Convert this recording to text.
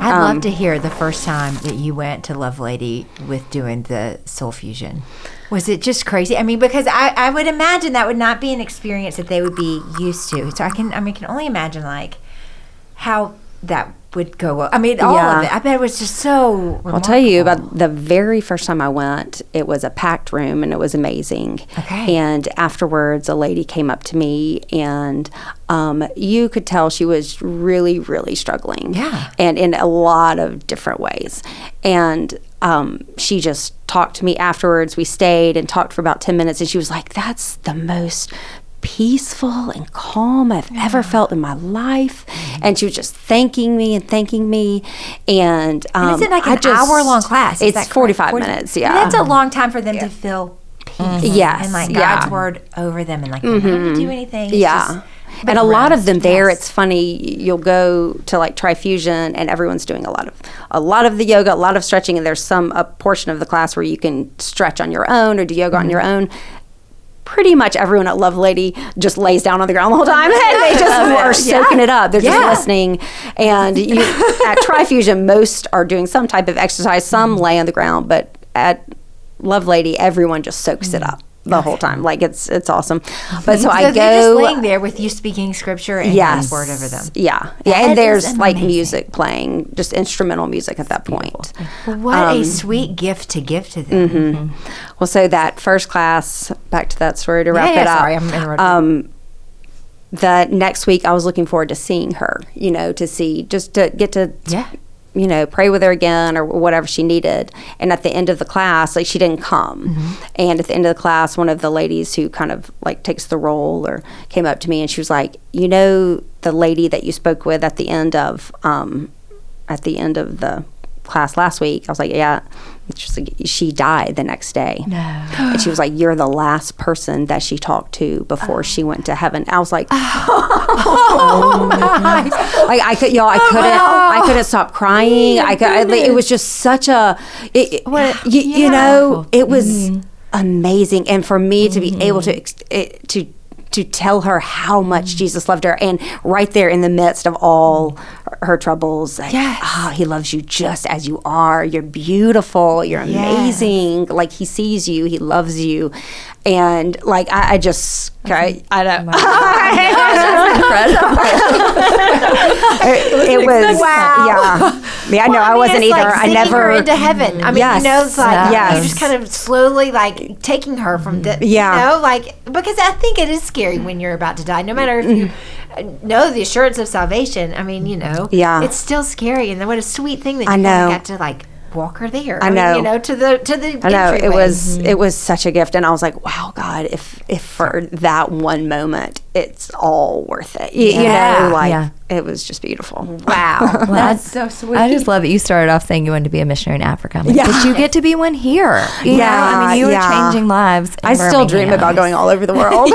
I'd love to hear the first time that you went to Love Lady with doing the soul fusion. Was it just crazy? I mean, because I would imagine that would not be an experience that they would be used to. So I can only imagine like how that would go. I mean, all of it. I bet it was just so remarkable. I'll tell you about the very first time I went. It was a packed room, and it was amazing. Okay. And afterwards, a lady came up to me, and you could tell she was really, really struggling. Yeah. And in a lot of different ways. And she just talked to me afterwards. We stayed and talked for about 10 minutes, and she was like, "That's the most peaceful and calm I've ever felt in my life." And she was just thanking me. And is it like an hour-long class? It's 45 minutes, yeah. I mean, that's a long time for them to feel peace. Yes, And like God's word over them, and like they don't have to do anything. It's yeah. just And a lot of them there, Yes. it's funny, you'll go to like Trifusion and everyone's doing a lot of the yoga, a lot of stretching, and there's a portion of the class where you can stretch on your own or do yoga on your own. Pretty much everyone at Love Lady just lays down on the ground the whole time, and they just are soaking it up. They're just listening. And at Trifusion, most are doing some type of exercise. Some lay on the ground, but at Love Lady, everyone just soaks it up the whole time. Like it's awesome. But so I go. They're just laying there with you speaking scripture and God's word over them. Yeah. That And there's is like amazing. music playing, just instrumental music at that point. What a sweet gift to give to them. Well, so that first class, back to that story to wrap it up. Sorry, I'm interrupting. The next week, I was looking forward to seeing her, just to get to, pray with her again or whatever she needed. And at the end of the class, like she didn't come. And at the end of the class, one of the ladies who kind of like takes the role or came up to me and she was like, the lady that you spoke with at the end of the class last week. I was like, yeah. She died the next day. No. And she was like, you're the last person that she talked to before she went to heaven. I was like, oh my God. Like I couldn't stop crying. It was just such a, it was amazing. And for me to be able to tell her how much Jesus loved her, and right there in the midst of all her troubles, like, he loves you just as you are. You're beautiful. You're amazing. Like he sees you. He loves you. And like I just I don't. It was wow. Yeah, I know. I wasn't it's either. Like I never her into heaven. I mean, it's like you're just kind of slowly like taking her from the because I think it is scary when you're about to die. No matter if you know the assurance of salvation. I mean, it's still scary. And then what a sweet thing that you got to like walk her there. I know. To the I know. It was such a gift, and I was like, wow, God, if for that one moment, it's all worth it. It was just beautiful. Wow. Well, That's so sweet. I just love it. You started off saying you wanted to be a missionary in Africa. I'm like, but you get to be one here. You know? I mean, you are changing lives. I still dream about going all over the world.